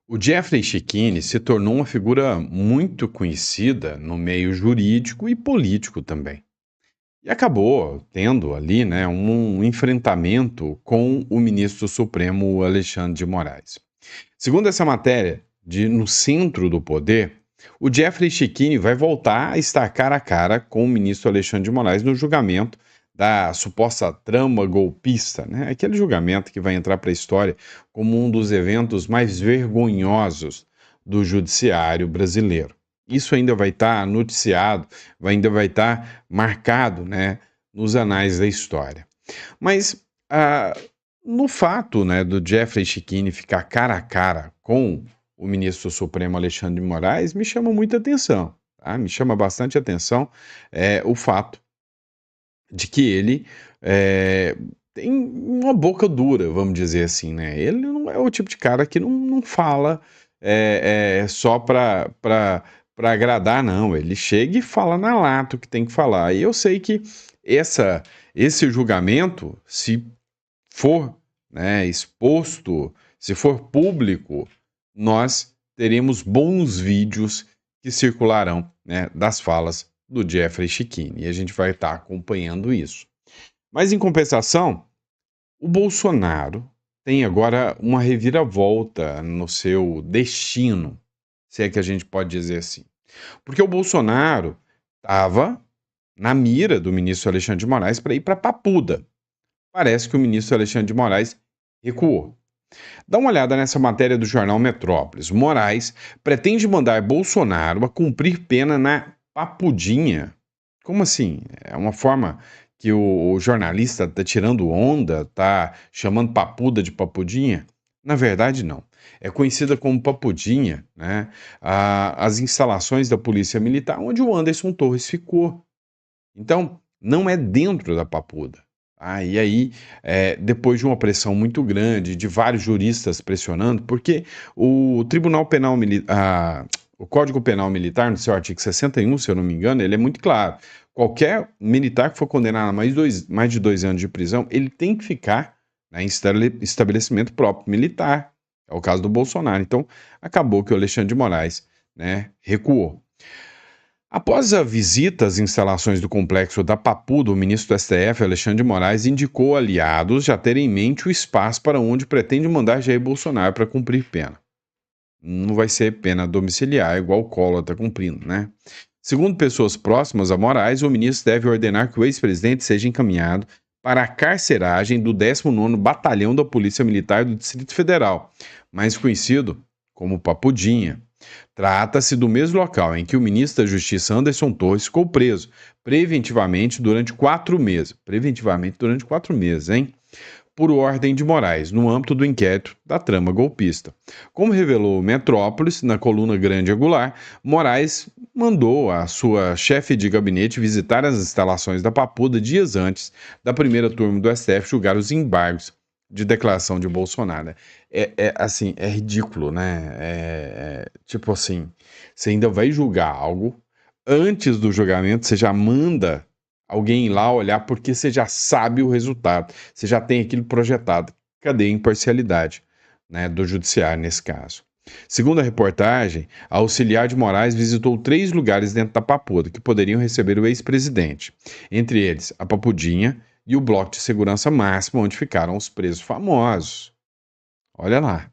O Jeffrey Chikine se tornou uma figura muito conhecida no meio jurídico e político também. E acabou tendo ali, né, um enfrentamento com o ministro Supremo Alexandre de Moraes. Segundo essa matéria, No Centro do Poder, o Jeffrey Chikine vai voltar a estar cara a cara com o ministro Alexandre de Moraes no julgamento da suposta trama golpista, né? Aquele julgamento que vai entrar para a história como um dos eventos mais vergonhosos do judiciário brasileiro. Isso ainda vai estar noticiado, ainda vai estar marcado, né, nos anais da história. Mas no fato, né, do Jeffrey Chikine ficar cara a cara com o ministro Supremo Alexandre de Moraes, me chama muita atenção, tá? Me chama bastante atenção o fato de que ele tem uma boca dura, vamos dizer assim, né? Ele não é o tipo de cara que não fala só para agradar, não. Ele chega e fala na lata o que tem que falar. E eu sei que esse julgamento, se for, né, exposto, se for público, nós teremos bons vídeos que circularão, né, das falas do Jeffrey Chikine. E a gente vai estar acompanhando isso. Mas, em compensação, o Bolsonaro tem agora uma reviravolta no seu destino, se é que a gente pode dizer assim. Porque o Bolsonaro estava na mira do ministro Alexandre de Moraes para ir para Papuda. Parece que o ministro Alexandre de Moraes recuou. Dá uma olhada nessa matéria do jornal Metrópolis. Moraes pretende mandar Bolsonaro a cumprir pena na Papudinha. Como assim? É uma forma que o jornalista está tirando onda, está chamando Papuda de Papudinha? Na verdade, não. É conhecida como Papudinha, né? As instalações da Polícia Militar, onde o Anderson Torres ficou. Então, não é dentro da Papuda. E aí, depois de uma pressão muito grande, de vários juristas pressionando, porque o Tribunal Penal Militar, o Código Penal Militar, no seu artigo 61, se eu não me engano, ele é muito claro. Qualquer militar que for condenado a mais de 2 anos de prisão, ele tem que ficar, né, em estabelecimento próprio militar. É o caso do Bolsonaro. Então, acabou que o Alexandre de Moraes, né, recuou. Após a visita às instalações do complexo da Papuda, o ministro do STF, Alexandre de Moraes, indicou aliados já terem em mente o espaço para onde pretende mandar Jair Bolsonaro para cumprir pena. Não vai ser pena domiciliar, igual o Collor está cumprindo, né? Segundo pessoas próximas a Moraes, o ministro deve ordenar que o ex-presidente seja encaminhado para a carceragem do 19º Batalhão da Polícia Militar do Distrito Federal, mais conhecido como Papudinha. Trata-se do mesmo local em que o ministro da Justiça Anderson Torres ficou preso, preventivamente durante 4 meses. Preventivamente durante 4 meses, hein? Por ordem de Moraes, no âmbito do inquérito da trama golpista. Como revelou o Metrópolis, na coluna Grande Angular, Moraes mandou a sua chefe de gabinete visitar as instalações da Papuda dias antes da primeira turma do STF julgar os embargos de declaração de Bolsonaro. Assim, é ridículo, né? Tipo assim, você ainda vai julgar algo, antes do julgamento você já manda alguém ir lá olhar porque você já sabe o resultado, você já tem aquilo projetado. Cadê a imparcialidade, né, do judiciário nesse caso? Segundo a reportagem, a auxiliar de Moraes visitou 3 lugares dentro da Papuda que poderiam receber o ex-presidente, entre eles a Papudinha e o bloco de segurança máxima onde ficaram os presos famosos. Olha lá.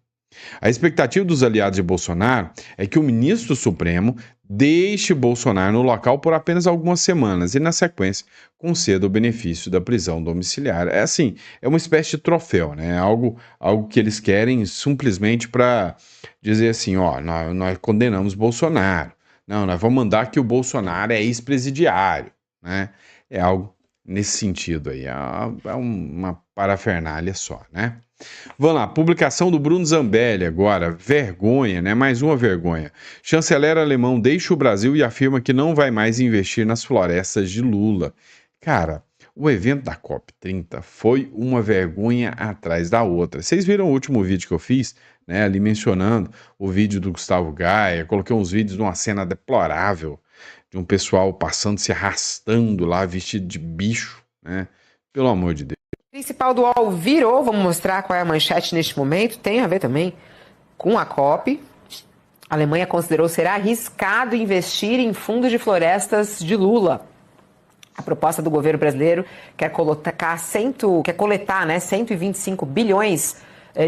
A expectativa dos aliados de Bolsonaro é que o ministro Supremo deixe Bolsonaro no local por apenas algumas semanas e, na sequência, conceda o benefício da prisão domiciliar. É assim, é uma espécie de troféu, né? Algo que eles querem simplesmente para dizer assim, ó, nós condenamos Bolsonaro. Não, nós vamos mandar que o Bolsonaro é ex-presidiário, né? É algo nesse sentido aí, é uma parafernália só, né? Vamos lá, publicação do Bruno Zambelli agora, vergonha, né? Mais uma vergonha. Chanceler alemão deixa o Brasil e afirma que não vai mais investir nas florestas de Lula. Cara, o evento da COP30 foi uma vergonha atrás da outra. Vocês viram o último vídeo que eu fiz, né? Ali mencionando o vídeo do Gustavo Gaia, coloquei uns vídeos de uma cena deplorável, de um pessoal passando, se arrastando lá, vestido de bicho, né? Pelo amor de Deus. O principal do UOL virou, vamos mostrar qual é a manchete neste momento, tem a ver também Com a COP, a Alemanha considerou ser arriscado investir em fundos de florestas de Lula. A proposta do governo brasileiro quer coletar 125 bilhões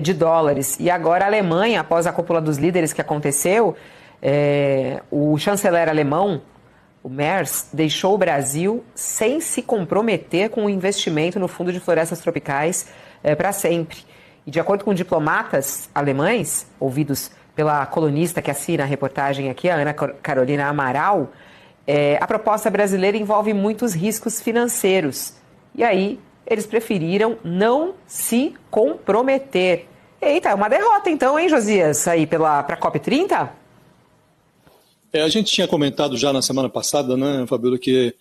de dólares. E agora a Alemanha, após a cúpula dos líderes que aconteceu, o chanceler alemão, o Merz, deixou o Brasil sem se comprometer com o investimento no Fundo de Florestas Tropicais para sempre. E de acordo com diplomatas alemães, ouvidos pela colunista que assina a reportagem aqui, a Ana Carolina Amaral, a proposta brasileira envolve muitos riscos financeiros. E aí, eles preferiram não se comprometer. Eita, é uma derrota então, hein, Josias, aí para a COP30? A gente tinha comentado já na semana passada, né, Fabíola, que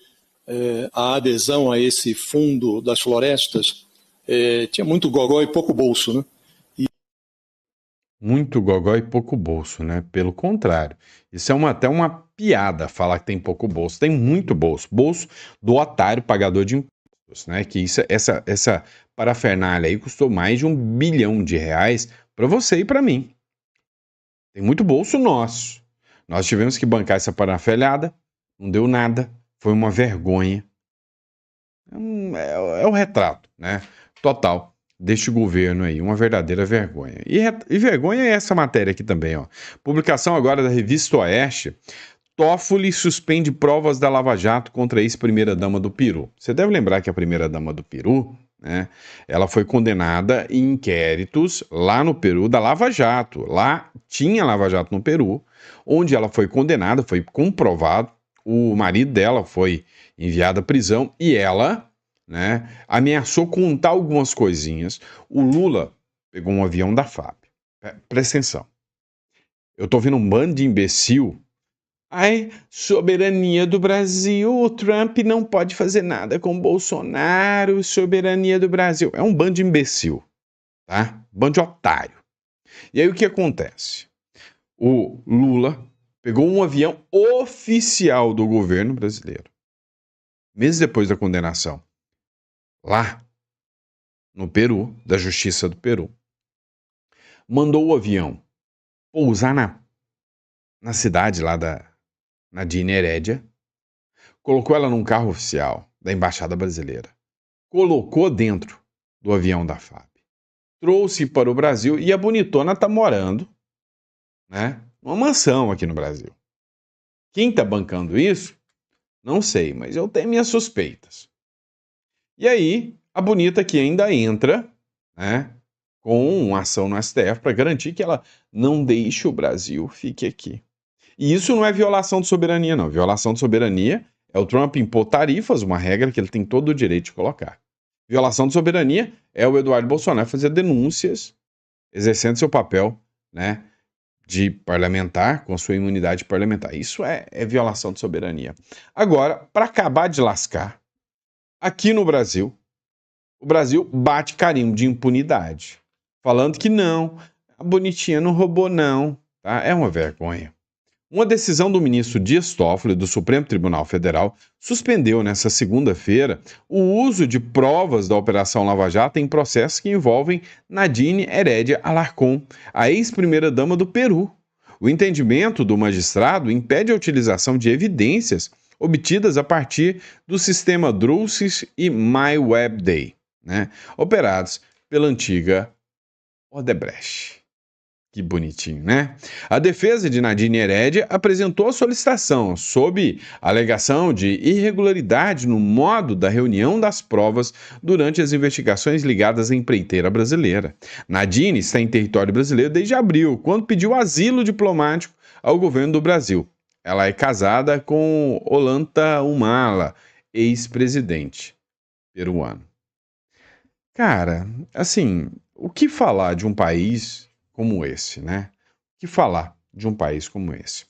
a adesão a esse fundo das florestas tinha muito gogó e pouco bolso, né? Muito gogó e pouco bolso, né? Pelo contrário. Isso é até uma piada falar que tem pouco bolso. Tem muito bolso. Bolso do otário pagador de impostos, né? Que essa parafernália aí custou mais de R$1 bilhão para você e para mim. Tem muito bolso nosso. Nós tivemos que bancar essa parafernalhada. Não deu nada. Foi uma vergonha. É o retrato, né? Total deste governo aí, uma verdadeira vergonha. E vergonha é essa matéria aqui também, ó. Publicação agora da revista Oeste. Toffoli suspende provas da Lava Jato contra a ex-primeira-dama do Peru. Você deve lembrar que a primeira-dama do Peru, né, ela foi condenada em inquéritos lá no Peru da Lava Jato. Lá tinha Lava Jato no Peru, onde ela foi condenada, foi comprovado, o marido dela foi enviado à prisão e ela, né, ameaçou contar algumas coisinhas. O Lula pegou um avião da FAB. Presta atenção. Eu tô vendo um bando de imbecil. Ai, soberania do Brasil, o Trump não pode fazer nada com o Bolsonaro, soberania do Brasil. É um bando de imbecil, tá? Bando de otário. E aí o que acontece? O Lula pegou um avião oficial do governo brasileiro, meses depois da condenação, lá no Peru, da Justiça do Peru, mandou o avião pousar na cidade lá da Nadine Heredia, colocou ela num carro oficial da Embaixada Brasileira, colocou dentro do avião da FAB, trouxe para o Brasil e a bonitona tá morando, né, numa mansão aqui no Brasil. Quem tá bancando isso? Não sei, mas eu tenho minhas suspeitas. E aí, a bonita que ainda entra, né, com uma ação no STF para garantir que ela não deixe o Brasil, fique aqui. E isso não é violação de soberania, não. Violação de soberania é o Trump impor tarifas, uma regra que ele tem todo o direito de colocar. Violação de soberania é o Eduardo Bolsonaro fazer denúncias, exercendo seu papel, né, de parlamentar, com a sua imunidade parlamentar. Isso é violação de soberania. Agora, para acabar de lascar, aqui no Brasil, o Brasil bate carimbo de impunidade, falando que não, a bonitinha não roubou não, tá? É uma vergonha. Uma decisão do ministro Dias Toffoli, do Supremo Tribunal Federal, suspendeu nesta segunda-feira o uso de provas da Operação Lava Jato em processos que envolvem Nadine Heredia Alarcón, a ex-primeira-dama do Peru. O entendimento do magistrado impede a utilização de evidências obtidas a partir do sistema Drusys e MyWebDay, né, operados pela antiga Odebrecht. Que bonitinho, né? A defesa de Nadine Heredia apresentou a solicitação sob a alegação de irregularidade no modo da reunião das provas durante as investigações ligadas à empreiteira brasileira. Nadine está em território brasileiro desde abril, quando pediu asilo diplomático ao governo do Brasil. Ela é casada com Ollanta Humala, ex-presidente peruano. Cara, assim, o que falar de um país como esse, né? O que falar de um país como esse?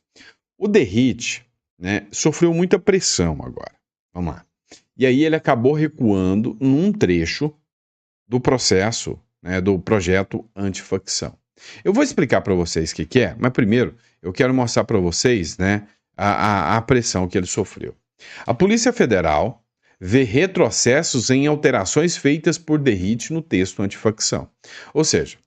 O Derrite, né, sofreu muita pressão agora. Vamos lá. E aí ele acabou recuando num trecho do processo, né, do projeto antifacção. Eu vou explicar para vocês o que é, mas primeiro eu quero mostrar para vocês, né, a pressão que ele sofreu. A Polícia Federal vê retrocessos em alterações feitas por Derrite no texto antifacção. Ou seja,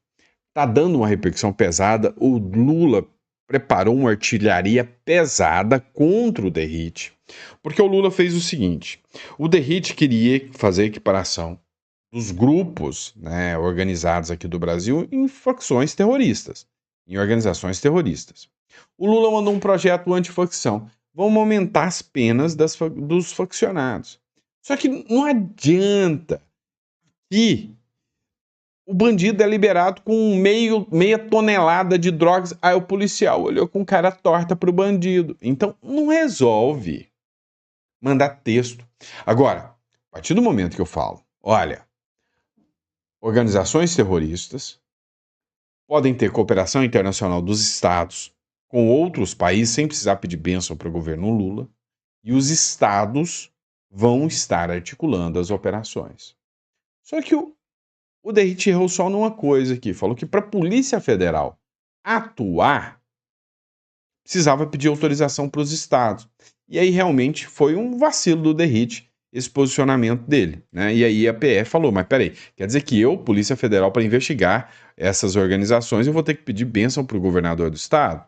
Tá dando uma repercussão pesada. O Lula preparou uma artilharia pesada contra o Derrite, porque o Lula fez o seguinte: o Derrite queria fazer equiparação dos grupos, né, organizados aqui do Brasil em facções terroristas, em organizações terroristas. O Lula mandou um projeto antifacção. Vamos aumentar as penas dos faccionados. Só que não adianta que o bandido é liberado com meia tonelada de drogas. Aí o policial olhou com cara torta pro bandido. Então não resolve mandar texto. Agora, a partir do momento que eu falo, olha, organizações terroristas podem ter cooperação internacional dos estados com outros países sem precisar pedir bênção para o governo Lula, e os estados vão estar articulando as operações. Só que o Derrite errou só numa coisa aqui, falou que para a Polícia Federal atuar, precisava pedir autorização para os estados. E aí realmente foi um vacilo do Derrite esse posicionamento dele, né? E aí a PF falou, mas peraí, quer dizer que eu, Polícia Federal, para investigar essas organizações, eu vou ter que pedir bênção para o governador do estado?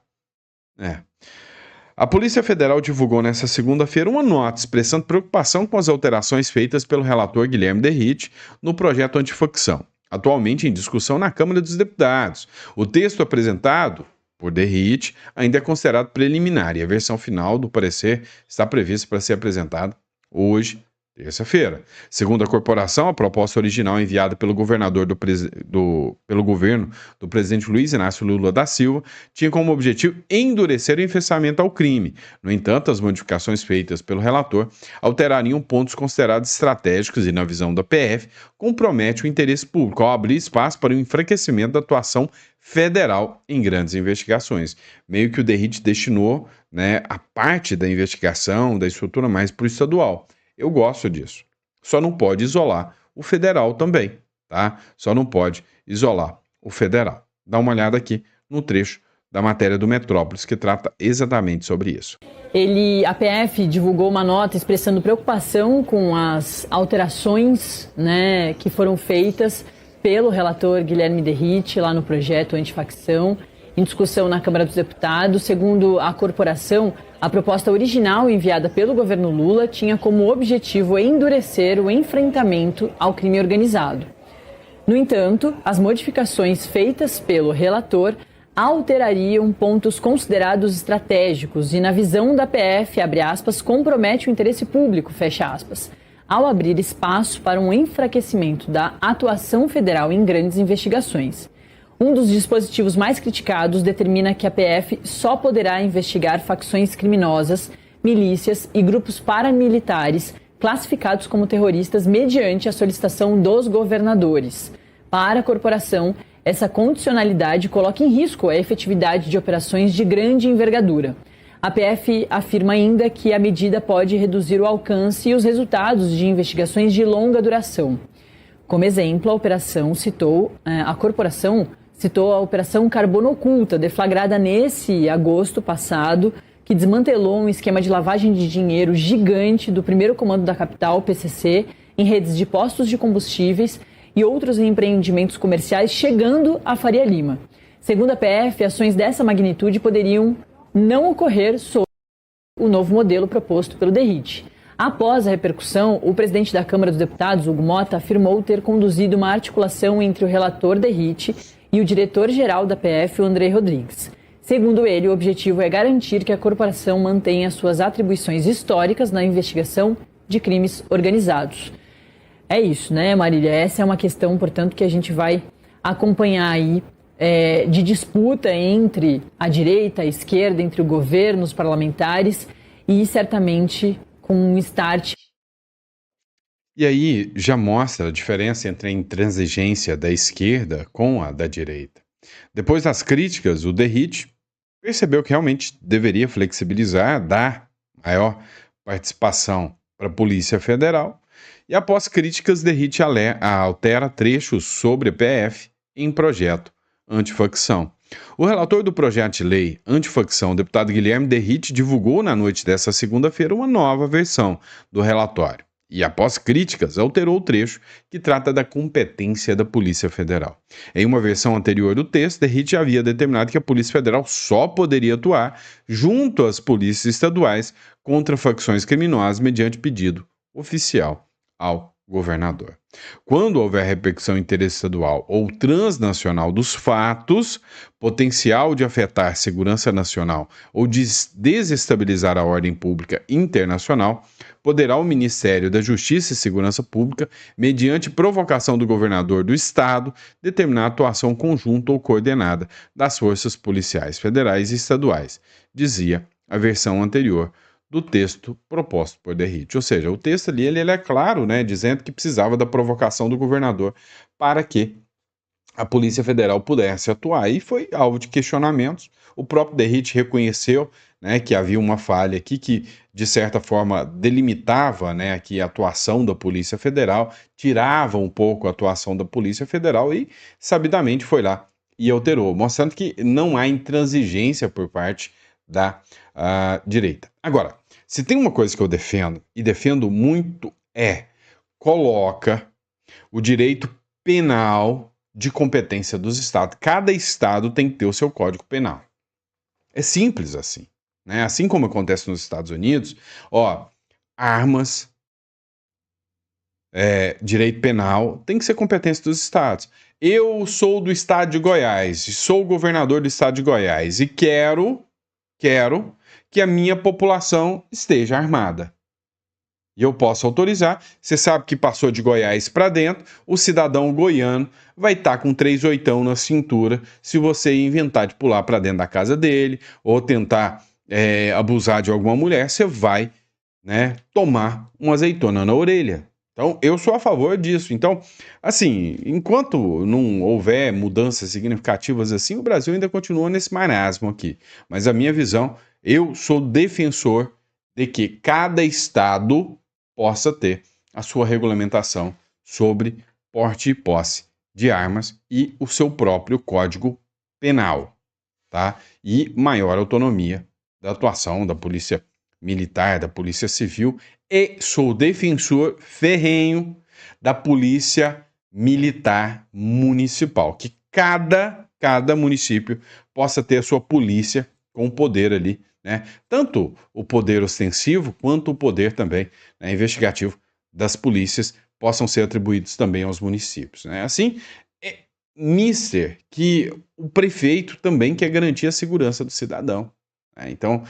A Polícia Federal divulgou nesta segunda-feira uma nota expressando preocupação com as alterações feitas pelo relator Guilherme Derrite no projeto antifacção, atualmente em discussão na Câmara dos Deputados. O texto apresentado por Derrite ainda é considerado preliminar e a versão final do parecer está prevista para ser apresentada hoje, terça-feira. Segundo a corporação, a proposta original enviada pelo pelo governo do presidente Luiz Inácio Lula da Silva tinha como objetivo endurecer o enfrentamento ao crime. No entanto, as modificações feitas pelo relator alterariam pontos considerados estratégicos e, na visão da PF, compromete o interesse público ao abrir espaço para o enfraquecimento da atuação federal em grandes investigações. Meio que o Derrite destinou, né, a parte da investigação, da estrutura mais para o estadual. Eu gosto disso. Só não pode isolar o federal também, tá? Só não pode isolar o federal. Dá uma olhada aqui no trecho da matéria do Metrópolis que trata exatamente sobre isso. A PF divulgou uma nota expressando preocupação com as alterações, né, que foram feitas pelo relator Guilherme Derrite lá no projeto antifacção, em discussão na Câmara dos Deputados. Segundo a corporação, a proposta original enviada pelo governo Lula tinha como objetivo endurecer o enfrentamento ao crime organizado. No entanto, as modificações feitas pelo relator alterariam pontos considerados estratégicos e, na visão da PF, abre aspas, compromete o interesse público, fecha aspas, ao abrir espaço para um enfraquecimento da atuação federal em grandes investigações. Um dos dispositivos mais criticados determina que a PF só poderá investigar facções criminosas, milícias e grupos paramilitares classificados como terroristas mediante a solicitação dos governadores. Para a corporação, essa condicionalidade coloca em risco a efetividade de operações de grande envergadura. A PF afirma ainda que a medida pode reduzir o alcance e os resultados de investigações de longa duração. Como exemplo, a corporação citou a Operação Carbono Oculta, deflagrada nesse agosto passado, que desmantelou um esquema de lavagem de dinheiro gigante do primeiro comando da capital, PCC, em redes de postos de combustíveis e outros empreendimentos comerciais, chegando à Faria Lima. Segundo a PF, ações dessa magnitude poderiam não ocorrer sob o novo modelo proposto pelo Derrite. Após a repercussão, o presidente da Câmara dos Deputados, Hugo Motta, afirmou ter conduzido uma articulação entre o relator Derrite e o diretor-geral da PF, o André Rodrigues. Segundo ele, o objetivo é garantir que a corporação mantenha suas atribuições históricas na investigação de crimes organizados. É isso, né, Marília? Essa é uma questão, portanto, que a gente vai acompanhar aí, de disputa entre a direita, a esquerda, entre o governo, os parlamentares e, certamente, com um start. E aí já mostra a diferença entre a intransigência da esquerda com a da direita. Depois das críticas, o Derrite percebeu que realmente deveria flexibilizar, dar maior participação para a Polícia Federal. E após críticas, Derrite altera trechos sobre a PF em projeto antifacção. O relator do projeto de lei antifacção, o deputado Guilherme Derrite, divulgou na noite desta segunda-feira uma nova versão do relatório. e após críticas, alterou o trecho que trata da competência da Polícia Federal. Em uma versão anterior do texto, Derrite havia determinado que a Polícia Federal só poderia atuar junto às polícias estaduais contra facções criminosas mediante pedido oficial ao governador. Quando houver repercussão interestadual ou transnacional dos fatos, potencial de afetar segurança nacional ou de desestabilizar a ordem pública internacional, poderá o Ministério da Justiça e Segurança Pública, mediante provocação do governador do estado, determinar a atuação conjunta ou coordenada das forças policiais federais e estaduais, dizia a versão anterior do texto proposto por Derrite. Ou seja, o texto ali ele é claro, né, dizendo que precisava da provocação do governador para que a Polícia Federal pudesse atuar. E foi alvo de questionamentos. O próprio Derrite reconheceu, né, que havia uma falha aqui que, de certa forma, delimitava, né, aqui a atuação da Polícia Federal, tirava um pouco a atuação da Polícia Federal e, sabidamente, foi lá e alterou, mostrando que não há intransigência por parte da direita. Agora, se tem uma coisa que eu defendo, e defendo muito, coloca o direito penal de competência dos estados. Cada estado tem que ter o seu código penal. É simples assim, né? Assim como acontece nos Estados Unidos, armas, direito penal, tem que ser competência dos estados. Eu sou do estado de Goiás, sou governador do estado de Goiás e quero que a minha população esteja armada. E eu posso autorizar. Você sabe que passou de Goiás para dentro, o cidadão goiano vai estar com 3/8 na cintura se você inventar de pular para dentro da casa dele ou tentar abusar de alguma mulher, você vai, né, tomar uma azeitona na orelha. Então, eu sou a favor disso. Então, assim, enquanto não houver mudanças significativas assim, o Brasil ainda continua nesse marasmo aqui. Mas a minha visão, eu sou defensor de que cada estado possa ter a sua regulamentação sobre porte e posse de armas e o seu próprio código penal, tá? E maior autonomia da atuação da Polícia Militar, da Polícia Civil, e sou defensor ferrenho da Polícia Militar Municipal, que cada município possa ter a sua polícia com poder ali, né? Tanto o poder ostensivo quanto o poder também, né, investigativo das polícias possam ser atribuídos também aos municípios, né? Assim, que o prefeito também quer garantir a segurança do cidadão. Então,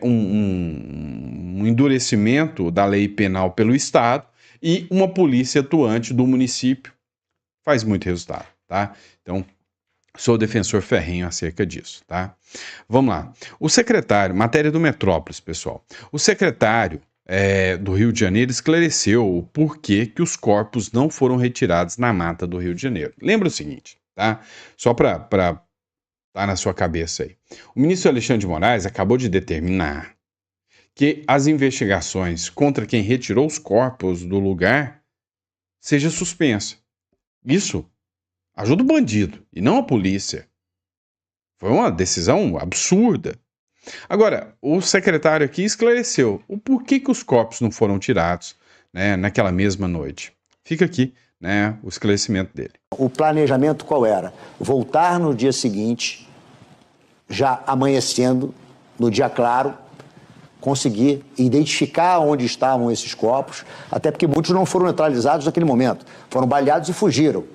um endurecimento da lei penal pelo Estado e uma polícia atuante do município faz muito resultado, tá? Então, sou defensor ferrenho acerca disso, tá? Vamos lá. O secretário, matéria do Metrópolis, pessoal. O secretário do Rio de Janeiro esclareceu o porquê que os corpos não foram retirados na mata do Rio de Janeiro. Lembra o seguinte, tá? Só para tá na sua cabeça aí. O ministro Alexandre de Moraes acabou de determinar que as investigações contra quem retirou os corpos do lugar seja suspensa. Isso ajuda o bandido e não a polícia. Foi uma decisão absurda. Agora, o secretário aqui esclareceu o porquê que os corpos não foram tirados, né, naquela mesma noite. Fica aqui, né, o esclarecimento dele. O planejamento qual era? Voltar no dia seguinte, já amanhecendo, no dia claro, conseguir identificar onde estavam esses corpos, até porque muitos não foram neutralizados naquele momento, foram baleados e fugiram.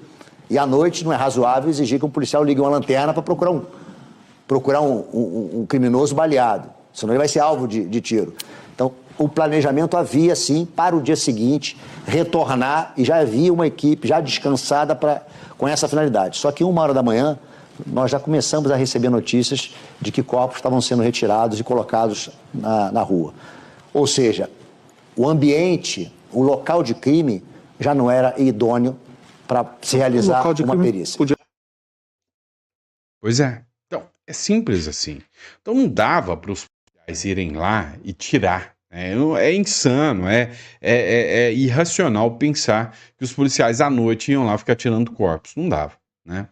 E à noite não é razoável exigir que um policial ligue uma lanterna para procurar um criminoso baleado, senão ele vai ser alvo de tiro. Então, o planejamento havia, sim, para o dia seguinte, retornar, e já havia uma equipe já descansada com essa finalidade. Só que 1h da manhã, nós já começamos a receber notícias de que corpos estavam sendo retirados e colocados na rua. Ou seja, o ambiente, o local de crime, já não era idôneo para se realizar uma perícia. Pois é. Então, é simples assim. Então não dava para os policiais irem lá e tirar. É insano, é irracional pensar que os policiais à noite iam lá ficar tirando corpos. Não dava, né?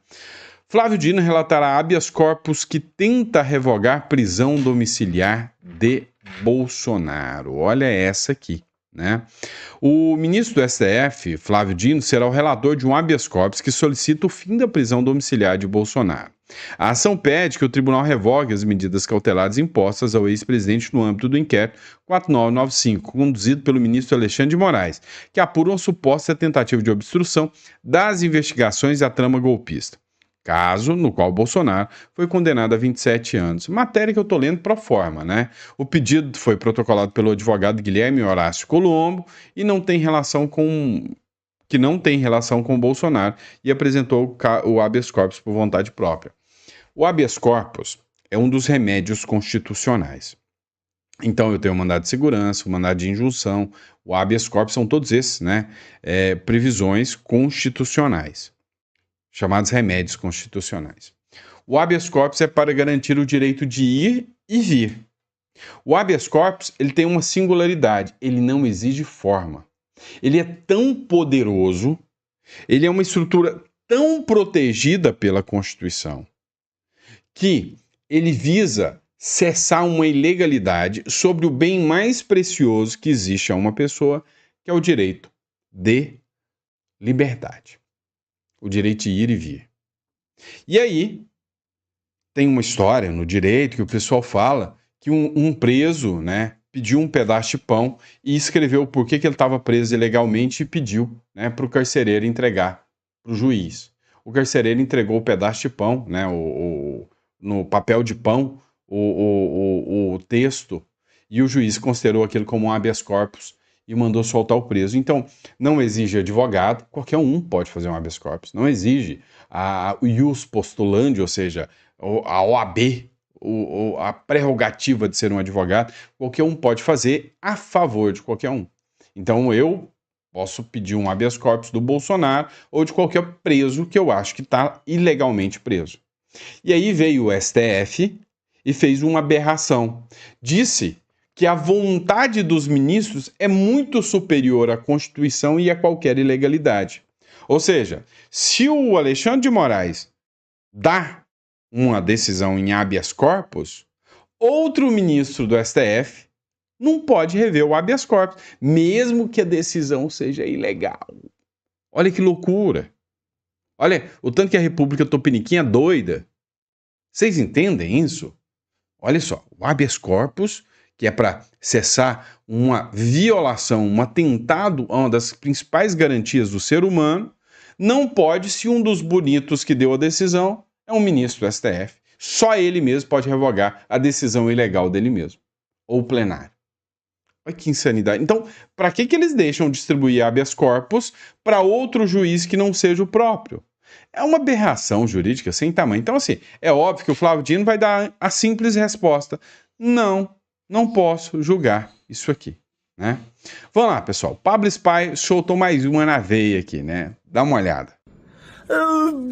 Flávio Dino relatará habeas corpus que tenta revogar prisão domiciliar de Bolsonaro. Olha essa aqui, né? O ministro do STF, Flávio Dino, será o relator de um habeas corpus que solicita o fim da prisão domiciliar de Bolsonaro. A ação pede que o tribunal revogue as medidas cautelares impostas ao ex-presidente no âmbito do inquérito 4995, conduzido pelo ministro Alexandre de Moraes, que apura uma suposta tentativa de obstrução das investigações da trama golpista. Caso no qual Bolsonaro foi condenado a 27 anos. Matéria que eu estou lendo pro forma, né? O pedido foi protocolado pelo advogado Guilherme Horácio Colombo e não tem relação com Bolsonaro e apresentou o habeas corpus por vontade própria. O habeas corpus é um dos remédios constitucionais. Então eu tenho o mandado de segurança, o mandado de injunção, o habeas corpus são todos esses, né? Previsões constitucionais, chamados remédios constitucionais. O habeas corpus é para garantir o direito de ir e vir. O habeas corpus ele tem uma singularidade, ele não exige forma. Ele é tão poderoso, ele é uma estrutura tão protegida pela Constituição, que ele visa cessar uma ilegalidade sobre o bem mais precioso que existe a uma pessoa, que é o direito de liberdade. O direito de ir e vir. E aí, tem uma história no direito que o pessoal fala que um preso, né, pediu um pedaço de pão e escreveu por que ele estava preso ilegalmente e pediu, né, para o carcereiro entregar para o juiz. O carcereiro entregou o pedaço de pão, né, no papel de pão, o texto, e o juiz considerou aquilo como um habeas corpus e mandou soltar o preso. Então, não exige advogado, qualquer um pode fazer um habeas corpus. Não exige o ius postulandi, ou seja, a OAB, a prerrogativa de ser um advogado. Qualquer um pode fazer a favor de qualquer um. Então, eu posso pedir um habeas corpus do Bolsonaro ou de qualquer preso que eu acho que está ilegalmente preso. E aí veio o STF e fez uma aberração. Disse que a vontade dos ministros é muito superior à Constituição e a qualquer ilegalidade. Ou seja, se o Alexandre de Moraes dá uma decisão em habeas corpus, outro ministro do STF não pode rever o habeas corpus, mesmo que a decisão seja ilegal. Olha que loucura. Olha o tanto que a República Tupiniquim é doida. Vocês entendem isso? Olha só, o habeas corpus, que é para cessar uma violação, um atentado a uma das principais garantias do ser humano, não pode se um dos bonitos que deu a decisão é um ministro do STF. Só ele mesmo pode revogar a decisão ilegal dele mesmo, ou o plenário. Olha que insanidade. Então, para que eles deixam distribuir habeas corpus para outro juiz que não seja o próprio? É uma aberração jurídica sem tamanho. Então, assim, é óbvio que o Flávio Dino vai dar a simples resposta: não posso julgar isso aqui, né? Vamos lá, pessoal. Pablo Spy soltou mais uma na veia aqui, né? Dá uma olhada.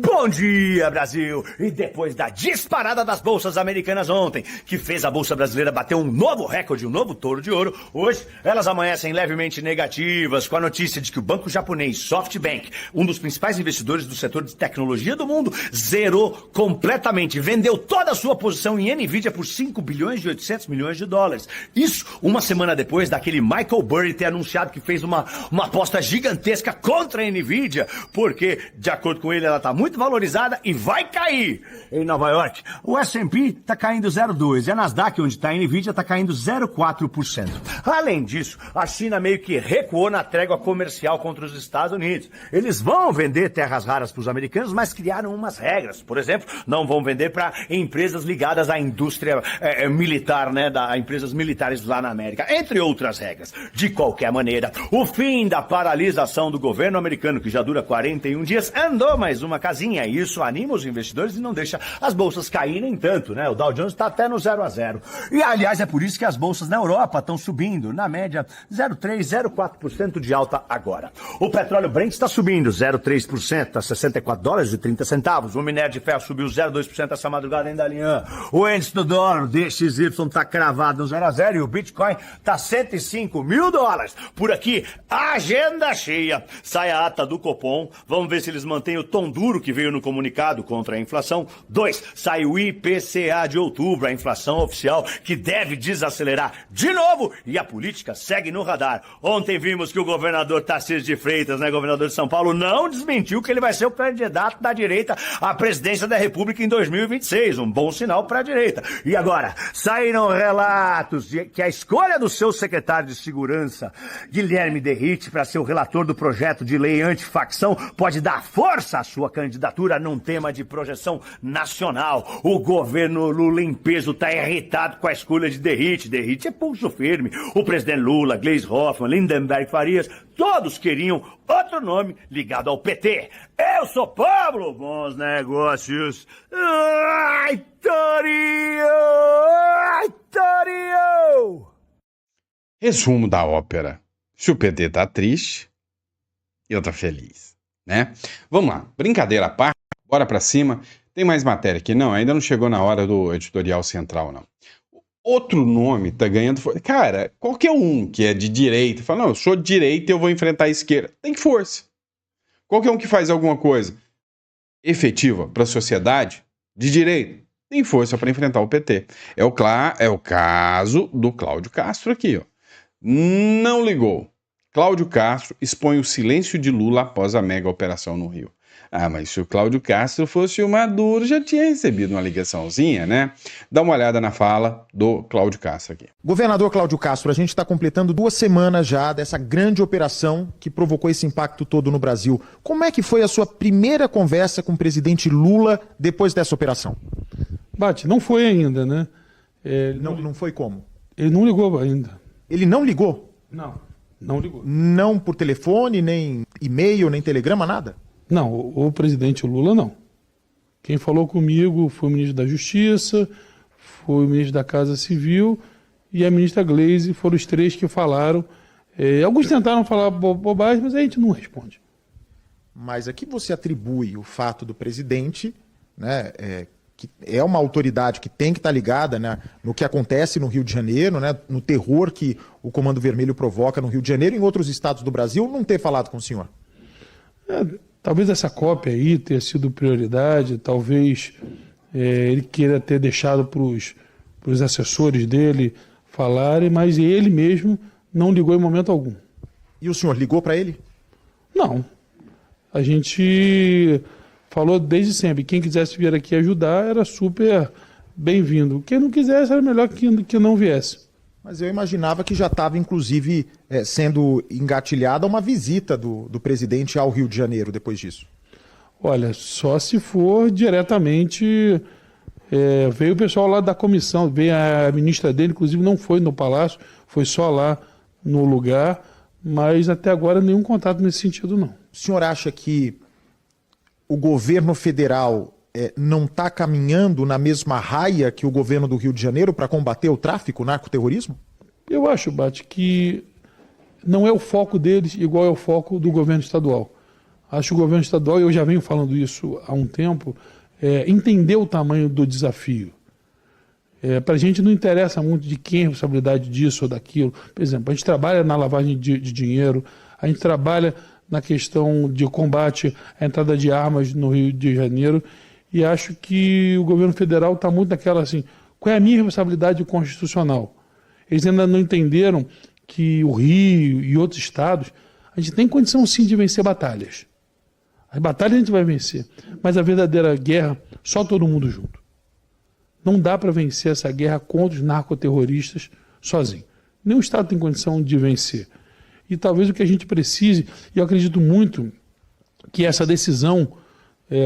Bom dia, Brasil! E depois da disparada das bolsas americanas ontem, que fez a bolsa brasileira bater um novo recorde, um novo touro de ouro, hoje elas amanhecem levemente negativas com a notícia de que o banco japonês SoftBank, um dos principais investidores do setor de tecnologia do mundo, zerou completamente, vendeu toda a sua posição em Nvidia por 5 bilhões e 800 milhões de dólares. Isso uma semana depois daquele Michael Burry ter anunciado que fez uma aposta gigantesca contra a Nvidia, porque, de acordo com ele, ela está muito valorizada e vai cair. Em Nova York, o S&P está caindo 0,2% e a Nasdaq, onde está a Nvidia, está caindo 0,4%. Além disso, a China meio que recuou na trégua comercial contra os Estados Unidos. Eles vão vender terras raras para os americanos, mas criaram umas regras. Por exemplo, não vão vender para empresas ligadas à indústria militar, né, empresas militares lá na América, entre outras regras. De qualquer maneira, o fim da paralisação do governo americano, que já dura 41 dias, andou mais uma casinha. Isso anima os investidores e não deixa as bolsas caírem tanto, né? O Dow Jones está até no 0-0. E, aliás, é por isso que as bolsas na Europa estão subindo, na média, 0,3%, 0,4% de alta agora. O petróleo Brent está subindo 0,3%, a 64 dólares e 30 centavos. O minério de ferro subiu 0,2% essa madrugada em Dalian. O índice do dólar, o DXY, está cravado no 0-0 e o Bitcoin está 105 mil dólares. Por aqui, agenda cheia. Sai a ata do Copom. Vamos ver se eles mantêm o tom duro que veio no comunicado contra a inflação. 2, sai o IPCA de outubro, a inflação oficial, que deve desacelerar de novo, e a política segue no radar. Ontem vimos que o governador Tarcísio de Freitas, né, governador de São Paulo, não desmentiu que ele vai ser o candidato da direita à presidência da República em 2026, um bom sinal para a direita. E agora, saíram relatos de que a escolha do seu secretário de Segurança, Guilherme Derrite, para ser o relator do projeto de lei antifacção, pode dar força à sua candidatura num tema de projeção nacional. O governo Lula em peso está irritado com a escolha de Derrite. Derrite é pulso firme. O presidente Lula, Gleisi Hoffmann, Lindenberg Farias, todos queriam outro nome ligado ao PT. Eu sou Pablo, bons negócios. Ai, Torinho! Ai, Torinho! Resumo da ópera. Se o PT tá triste, eu tô feliz, né? Vamos lá, brincadeira à parte, bora pra cima. Tem mais matéria aqui? Não, ainda não chegou na hora do editorial central, não. Outro nome tá ganhando força. Cara, qualquer um que é de direita, fala, não, eu sou de direita e eu vou enfrentar a esquerda. Tem força. Qualquer um que faz alguma coisa efetiva para a sociedade, de direita, tem força para enfrentar o PT. É o caso do Cláudio Castro aqui, ó. Não ligou. Cláudio Castro expõe o silêncio de Lula após a mega operação no Rio. Ah, mas se o Cláudio Castro fosse o Maduro, já tinha recebido uma ligaçãozinha, né? Dá uma olhada na fala do Cláudio Castro aqui. Governador Cláudio Castro, a gente está completando 2 semanas já dessa grande operação que provocou esse impacto todo no Brasil. Como é que foi a sua primeira conversa com o presidente Lula depois dessa operação? Bate, não foi ainda, né? Não foi como? Ele não ligou ainda. Ele não ligou? Não ligou. Não por telefone, nem e-mail, nem telegrama, nada? Não, o presidente Lula não. Quem falou comigo foi o ministro da Justiça, foi o ministro da Casa Civil e a ministra Gleisi, foram os 3 que falaram. Alguns tentaram falar bobagem, mas a gente não responde. Mas aqui você atribui o fato do presidente, né, que é uma autoridade que tem que estar ligada, né, no que acontece no Rio de Janeiro, né, no terror que o Comando Vermelho provoca no Rio de Janeiro e em outros estados do Brasil, não ter falado com o senhor? Talvez essa cópia aí tenha sido prioridade, talvez ele queira ter deixado para os assessores dele falarem, mas ele mesmo não ligou em momento algum. E o senhor ligou para ele? Não. A gente falou desde sempre, quem quisesse vir aqui ajudar era super bem-vindo. Quem não quisesse era melhor que não viesse. Mas eu imaginava que já estava, inclusive, sendo engatilhada uma visita do presidente ao Rio de Janeiro depois disso. Olha, só se for diretamente... veio o pessoal lá da comissão, veio a ministra dele, inclusive não foi no Palácio, foi só lá no lugar, mas até agora nenhum contato nesse sentido, não. O senhor acha que o governo federal não está caminhando na mesma raia que o governo do Rio de Janeiro para combater o tráfico, o narcoterrorismo? Eu acho, Bate, que não é o foco deles igual é o foco do governo estadual. Acho que o governo estadual, e eu já venho falando isso há um tempo, entender o tamanho do desafio. Para a gente não interessa muito de quem é a responsabilidade disso ou daquilo. Por exemplo, a gente trabalha na lavagem de dinheiro, a gente trabalha na questão de combate à entrada de armas no Rio de Janeiro, e acho que o governo federal está muito naquela assim, qual é a minha responsabilidade constitucional? Eles ainda não entenderam que o Rio e outros estados, a gente tem condição sim de vencer batalhas. As batalhas a gente vai vencer, mas a verdadeira guerra, só todo mundo junto. Não dá para vencer essa guerra contra os narcoterroristas sozinho. Nenhum estado tem condição de vencer. E talvez o que a gente precise, e eu acredito muito que essa decisão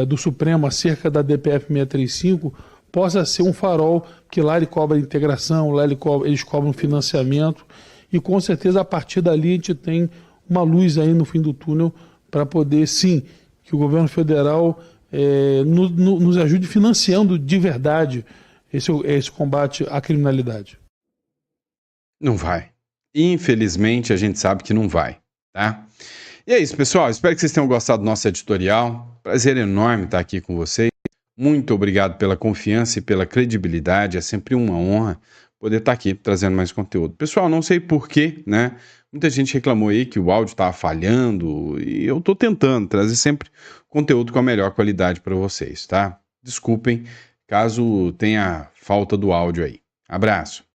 do Supremo acerca da DPF 635 possa ser um farol, que lá ele cobra integração, lá eles cobram financiamento, e com certeza a partir dali a gente tem uma luz aí no fim do túnel para poder, sim, que o governo federal nos ajude financiando de verdade esse combate à criminalidade. Não vai. Infelizmente a gente sabe que não vai, tá? E é isso, pessoal. Espero que vocês tenham gostado do nosso editorial. Prazer enorme estar aqui com vocês. Muito obrigado pela confiança e pela credibilidade. É sempre uma honra poder estar aqui trazendo mais conteúdo. Pessoal, não sei porquê, né? Muita gente reclamou aí que o áudio estava falhando e eu estou tentando trazer sempre conteúdo com a melhor qualidade para vocês, tá? Desculpem caso tenha falta do áudio aí. Abraço.